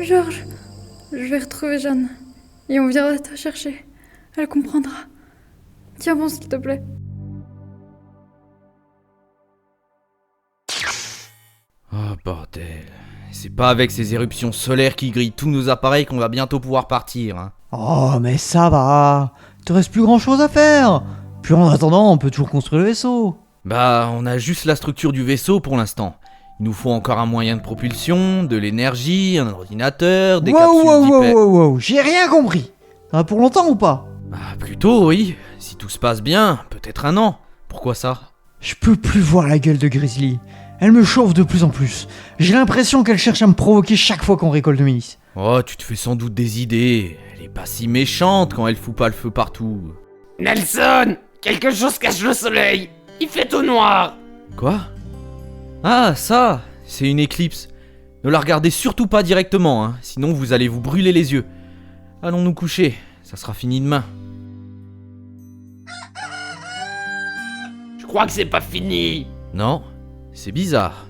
Georges, je vais retrouver Jeanne. Et on viendra te chercher. Elle comprendra. Tiens bon, s'il te plaît. Oh bordel. C'est pas avec ces éruptions solaires qui grillent tous nos appareils qu'on va bientôt pouvoir partir, hein. Oh, mais ça va. Te reste plus grand chose à faire. Puis en attendant, on peut toujours construire le vaisseau. Bah, on a juste la structure du vaisseau pour l'instant. Il nous faut encore un moyen de propulsion, de l'énergie, un ordinateur, des capsules d'hyper... Wow, j'ai rien compris. Ça va pour longtemps ou pas? Bah, plutôt, oui. Si tout se passe bien, peut-être un an. Pourquoi ça? Je peux plus voir la gueule de Grizzly. Elle me chauffe de plus en plus. J'ai l'impression qu'elle cherche à me provoquer chaque fois qu'on récolte le maïs. Oh, tu te fais sans doute des idées. Elle est pas si méchante quand elle fout pas le feu partout. Nelson! Quelque chose cache le soleil! Il fait tout noir! Quoi? Ah, ça! C'est une éclipse. Ne la regardez surtout pas directement, hein, sinon vous allez vous brûler les yeux. Allons nous coucher, ça sera fini demain. Je crois que c'est pas fini! Non, c'est bizarre.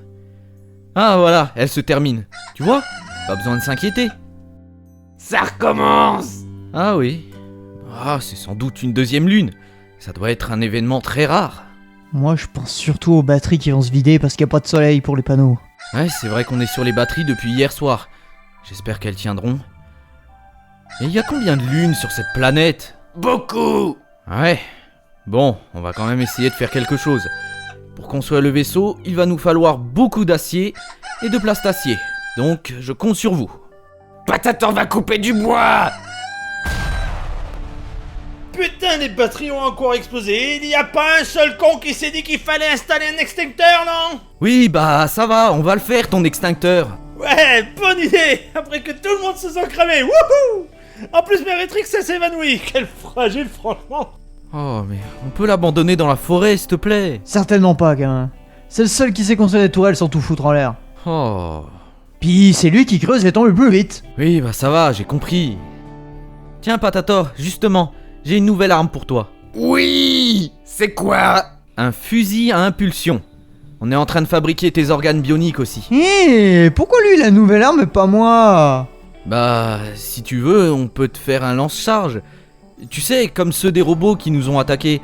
Ah voilà, elle se termine. Tu vois? Pas besoin de s'inquiéter. Ça recommence! Ah oui. Ah, c'est sans doute une deuxième lune. Ça doit être un événement très rare. Moi, je pense surtout aux batteries qui vont se vider parce qu'il n'y a pas de soleil pour les panneaux. Ouais, c'est vrai qu'on est sur les batteries depuis hier soir. J'espère qu'elles tiendront. Et il y a combien de lunes sur cette planète? Beaucoup! Ouais. Bon, on va quand même essayer de faire quelque chose. Pour construire le vaisseau, il va nous falloir beaucoup d'acier et de plastacier. Donc, je compte sur vous. Patator va couper du bois! Putain, les batteries ont encore explosé. Il n'y a pas un seul con qui s'est dit qu'il fallait installer un extincteur, non? Oui, bah ça va, on va le faire ton extincteur. Ouais, bonne idée. Après que tout le monde se soit cramé. Wouhou! En plus, Méritrix, ça s'évanouit. Quel fragile, franchement. Oh, mais on peut l'abandonner dans la forêt, s'il te plaît. Certainement pas, gamin. C'est le seul qui sait construire des tourelles sans tout foutre en l'air. Oh. Puis c'est lui qui creuse les tombes le plus vite. Oui, bah ça va, j'ai compris. Tiens, Patator, justement, j'ai une nouvelle arme pour toi. Oui! C'est quoi? Un fusil à impulsion. On est en train de fabriquer tes organes bioniques aussi. Pourquoi lui la nouvelle arme et pas moi? Bah, si tu veux, on peut te faire un lance-charge. Tu sais, comme ceux des robots qui nous ont attaqués.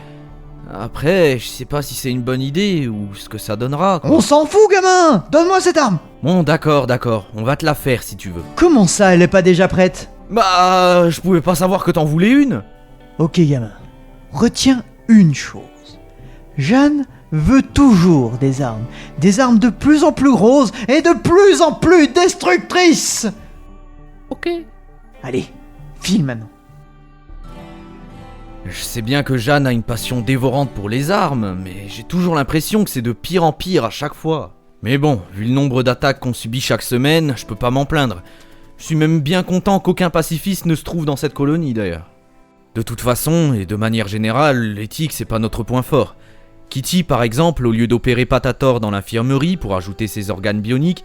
Après, je sais pas si c'est une bonne idée ou ce que ça donnera, quoi. On s'en fout, gamin. Donne-moi cette arme. Bon, d'accord, on va te la faire si tu veux. Comment ça, elle est pas déjà prête? Bah, je pouvais pas savoir que t'en voulais une. Ok, gamin. Retiens une chose. Jeanne veut toujours des armes. Des armes de plus en plus grosses et de plus en plus destructrices. Ok. Allez, file maintenant. Je sais bien que Jeanne a une passion dévorante pour les armes, mais j'ai toujours l'impression que c'est de pire en pire à chaque fois. Mais bon, vu le nombre d'attaques qu'on subit chaque semaine, je peux pas m'en plaindre. Je suis même bien content qu'aucun pacifiste ne se trouve dans cette colonie d'ailleurs. De toute façon, et de manière générale, l'éthique c'est pas notre point fort. Kitty par exemple, au lieu d'opérer Patator dans l'infirmerie pour ajouter ses organes bioniques,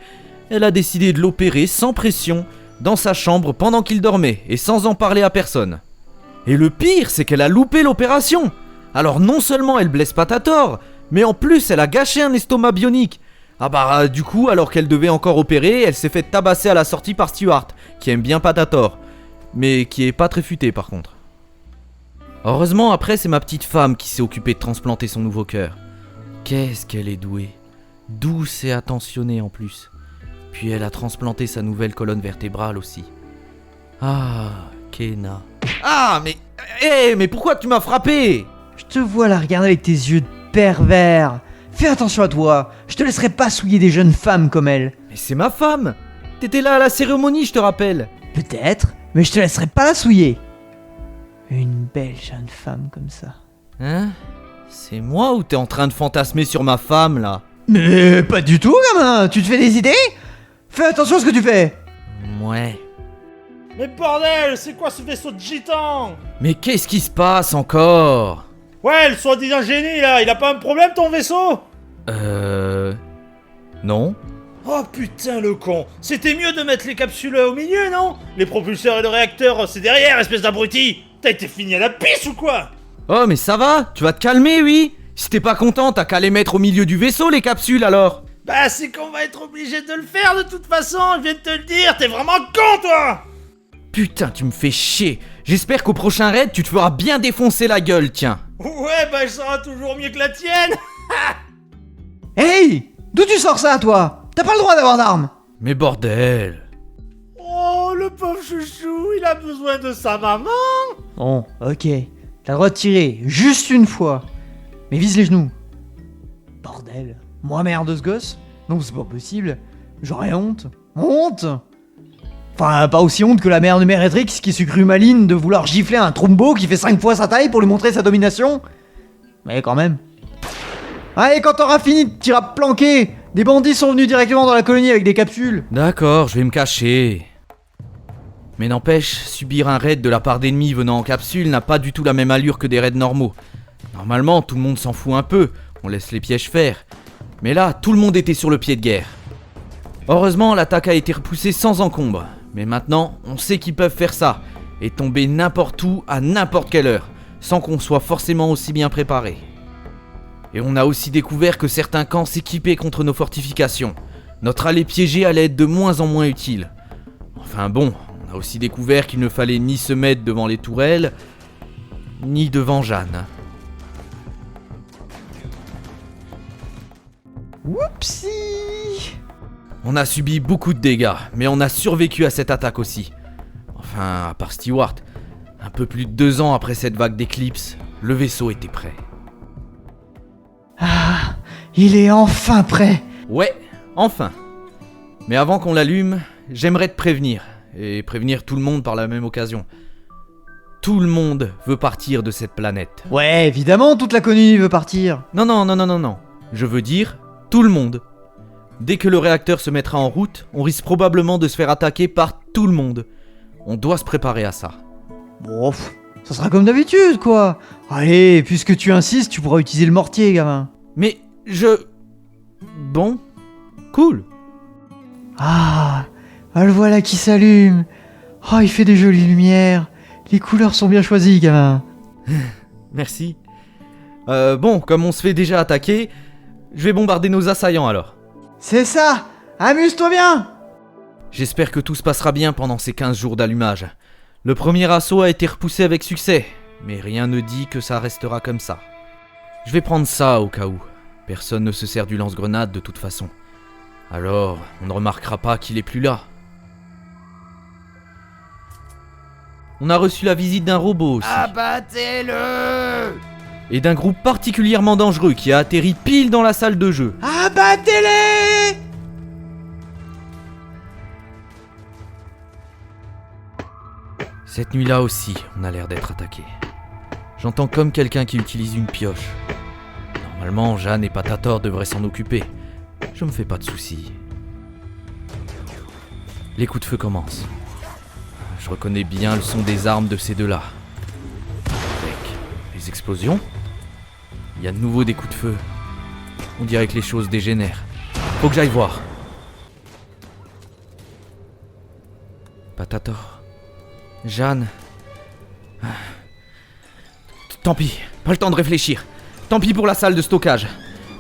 elle a décidé de l'opérer sans pression, dans sa chambre pendant qu'il dormait, et sans en parler à personne. Et le pire, c'est qu'elle a loupé l'opération. Alors non seulement elle blesse Patator, mais en plus elle a gâché un estomac bionique. Ah bah du coup, alors qu'elle devait encore opérer, elle s'est fait tabasser à la sortie par Stuart, qui aime bien Patator, mais qui est pas très futé par contre. Heureusement après c'est ma petite femme qui s'est occupée de transplanter son nouveau cœur. Qu'est-ce qu'elle est douée. Douce et attentionnée en plus. Puis elle a transplanté sa nouvelle colonne vertébrale aussi. Ah, Kena. Ah, mais pourquoi tu m'as frappé? Je te vois la regarder avec tes yeux de pervers. Fais attention à toi. Je te laisserai pas souiller des jeunes femmes comme elle. Mais c'est ma femme. T'étais là à la cérémonie, je te rappelle. Peut-être, mais je te laisserai pas la souiller. Une belle jeune femme comme ça. Hein? C'est moi ou t'es en train de fantasmer sur ma femme, là? Mais pas du tout, gamin. Tu te fais des idées? Fais attention à ce que tu fais. Ouais. Mais bordel, c'est quoi ce vaisseau de gitan? Mais qu'est-ce qui se passe encore? Ouais, le soi-disant génie, là, il a pas un problème, ton vaisseau? Non. Oh putain, le con. C'était mieux de mettre les capsules au milieu, non? Les propulseurs et le réacteur, c'est derrière, espèce d'abruti. T'as été fini à la pisse ou quoi? Oh, mais ça va? Tu vas te calmer, oui? Si t'es pas content, t'as qu'à les mettre au milieu du vaisseau, les capsules, alors. Bah c'est qu'on va être obligé de le faire de toute façon, je viens de te le dire, t'es vraiment con toi! Putain, tu me fais chier. J'espère qu'au prochain raid, tu te feras bien défoncer la gueule, tiens. Ouais, bah elle sera toujours mieux que la tienne! Hey! D'où tu sors ça, toi? T'as pas le droit d'avoir d'armes! Mais bordel. Oh, le pauvre chouchou, il a besoin de sa maman! Bon, ok. T'as le droit de tirer, juste une fois. Mais vise les genoux. Bordel. Moi, mère de ce gosse? Non, c'est pas possible. J'aurais honte. Honte! Enfin, pas aussi honte que la mère de Mérétrix qui s'est crue maline de vouloir gifler un Trumbo qui fait 5 fois sa taille pour lui montrer sa domination. Mais quand même. Allez, quand t'auras fini de tirer à planquer, des bandits sont venus directement dans la colonie avec des capsules. D'accord, je vais me cacher. Mais n'empêche, subir un raid de la part d'ennemis venant en capsule n'a pas du tout la même allure que des raids normaux. Normalement, tout le monde s'en fout un peu, on laisse les pièges faire. Mais là, tout le monde était sur le pied de guerre. Heureusement, l'attaque a été repoussée sans encombre. Mais maintenant, on sait qu'ils peuvent faire ça, et tomber n'importe où, à n'importe quelle heure, sans qu'on soit forcément aussi bien préparé. Et on a aussi découvert que certains camps s'équipaient contre nos fortifications. Notre allée piégée allait être de moins en moins utile. Enfin bon, on a aussi découvert qu'il ne fallait ni se mettre devant les tourelles, ni devant Jeanne. Whoopsie! On a subi beaucoup de dégâts, mais on a survécu à cette attaque aussi. Enfin, à part Stewart. Un peu plus de 2 ans après cette vague d'éclipse, le vaisseau était prêt. Ah, il est enfin prêt! Ouais, enfin. Mais avant qu'on l'allume, j'aimerais te prévenir, et prévenir tout le monde par la même occasion. Tout le monde veut partir de cette planète. Ouais, évidemment, toute la colonie veut partir. Non. Je veux dire, tout le monde. Dès que le réacteur se mettra en route, on risque probablement de se faire attaquer par tout le monde. On doit se préparer à ça. Bon, ça sera comme d'habitude, quoi. Allez, puisque tu insistes, tu pourras utiliser le mortier, gamin. Mais Bon, cool. Ah, le voilà qui s'allume. Oh, il fait des jolies lumières. Les couleurs sont bien choisies, gamin. Merci. Bon, comme on se fait déjà attaquer, je vais bombarder nos assaillants alors. C'est ça. Amuse-toi bien. J'espère que tout se passera bien pendant ces 15 jours d'allumage. Le premier assaut a été repoussé avec succès, mais rien ne dit que ça restera comme ça. Je vais prendre ça au cas où. Personne ne se sert du lance-grenade de toute façon. Alors, on ne remarquera pas qu'il est plus là. On a reçu la visite d'un robot aussi. Abattez-le! Et d'un groupe particulièrement dangereux qui a atterri pile dans la salle de jeu. Abattez-les. Cette nuit-là aussi, on a l'air d'être attaqué. J'entends comme quelqu'un qui utilise une pioche. Normalement, Jeanne et Patator devraient s'en occuper. Je me fais pas de soucis. Les coups de feu commencent. Je reconnais bien le son des armes de ces deux-là. Avec les explosions, il y a de nouveau des coups de feu. On dirait que les choses dégénèrent. Faut que j'aille voir. Patator. Jeanne. Tant pis, pas le temps de réfléchir. Tant pis pour la salle de stockage.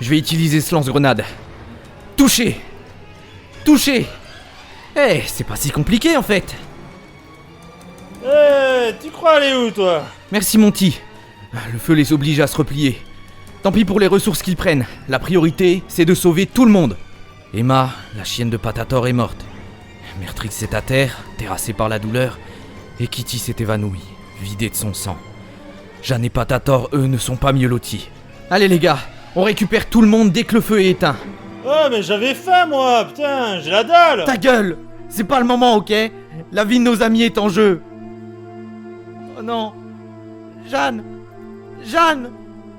Je vais utiliser ce lance-grenade. Toucher. C'est pas si compliqué en fait. Tu crois aller où toi? Merci Monty. Le feu les oblige à se replier. Tant pis pour les ressources qu'ils prennent. La priorité, c'est de sauver tout le monde. Emma, la chienne de Patator, est morte. Mertrix est à terre, terrassée par la douleur. Et Kitty s'est évanouie, vidée de son sang. Jeanne et Patator, eux, ne sont pas mieux lotis. Allez les gars, on récupère tout le monde dès que le feu est éteint. Oh mais j'avais faim moi, putain, j'ai la dalle! Ta gueule! C'est pas le moment, ok? La vie de nos amis est en jeu. Oh non! Jeanne!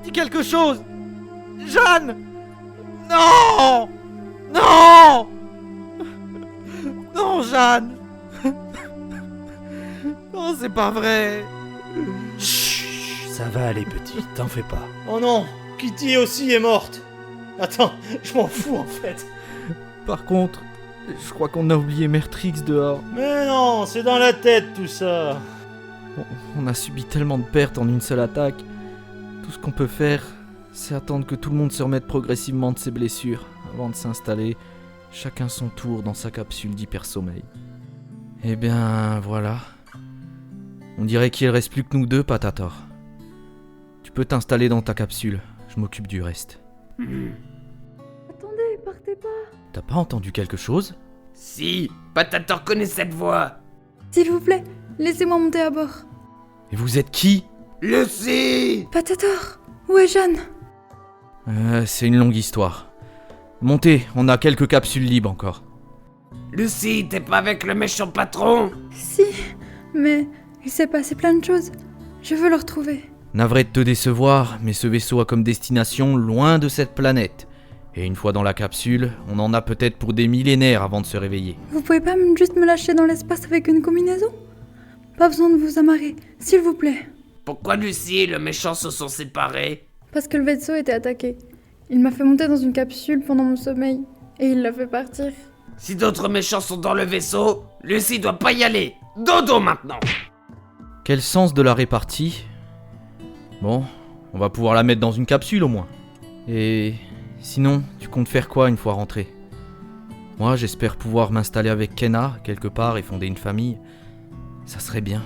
Dis quelque chose! Jeanne! Non! Non, Jeanne! Non, c'est pas vrai! Chut, ça va aller petit, t'en fais pas. Oh non, Kitty aussi est morte. Attends, je m'en fous en fait. Par contre, je crois qu'on a oublié Mertrix dehors. Mais non, c'est dans la tête tout ça. On a subi tellement de pertes en une seule attaque. Tout ce qu'on peut faire, c'est attendre que tout le monde se remette progressivement de ses blessures, avant de s'installer chacun son tour dans sa capsule d'hypersommeil. Eh bien, voilà. On dirait qu'il reste plus que nous deux, Patator. Tu peux t'installer dans ta capsule, je m'occupe du reste. Attendez, partez pas. T'as pas entendu quelque chose? Si, Patator connaît cette voix. S'il vous plaît, laissez-moi monter à bord. Et vous êtes qui? Lucie! Patator, où est Jeanne? C'est une longue histoire. Montez, on a quelques capsules libres encore. Lucie, t'es pas avec le méchant patron? Si, mais il s'est passé plein de choses. Je veux le retrouver. Navré de te décevoir, mais ce vaisseau a comme destination loin de cette planète. Et une fois dans la capsule, on en a peut-être pour des millénaires avant de se réveiller. Vous pouvez pas juste me lâcher dans l'espace avec une combinaison? Pas besoin de vous amarrer, s'il vous plaît. Pourquoi Lucie et le méchant se sont séparés? Parce que le vaisseau était attaqué. Il m'a fait monter dans une capsule pendant mon sommeil. Et il l'a fait partir. Si d'autres méchants sont dans le vaisseau, Lucie doit pas y aller. Dodo maintenant! Quel sens de la répartie? Bon, on va pouvoir la mettre dans une capsule au moins. Et sinon, tu comptes faire quoi une fois rentré? Moi, j'espère pouvoir m'installer avec Kenna quelque part et fonder une famille. Ça serait bien.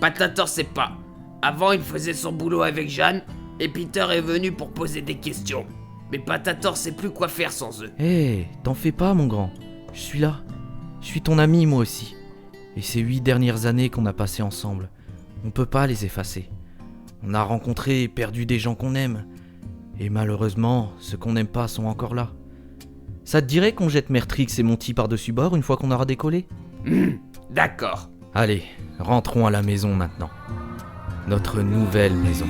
Patator sait pas. Avant, il faisait son boulot avec Jeanne, et Peter est venu pour poser des questions. Mais Patator sait plus quoi faire sans eux. Hé, t'en fais pas, mon grand. Je suis là. Je suis ton ami, moi aussi. Et ces 8 dernières années qu'on a passées ensemble, on peut pas les effacer. On a rencontré et perdu des gens qu'on aime. Et malheureusement, ceux qu'on n'aime pas sont encore là. Ça te dirait qu'on jette Mertrix et Monty par-dessus bord une fois qu'on aura décollé? D'accord. Allez, rentrons à la maison maintenant. Notre nouvelle maison.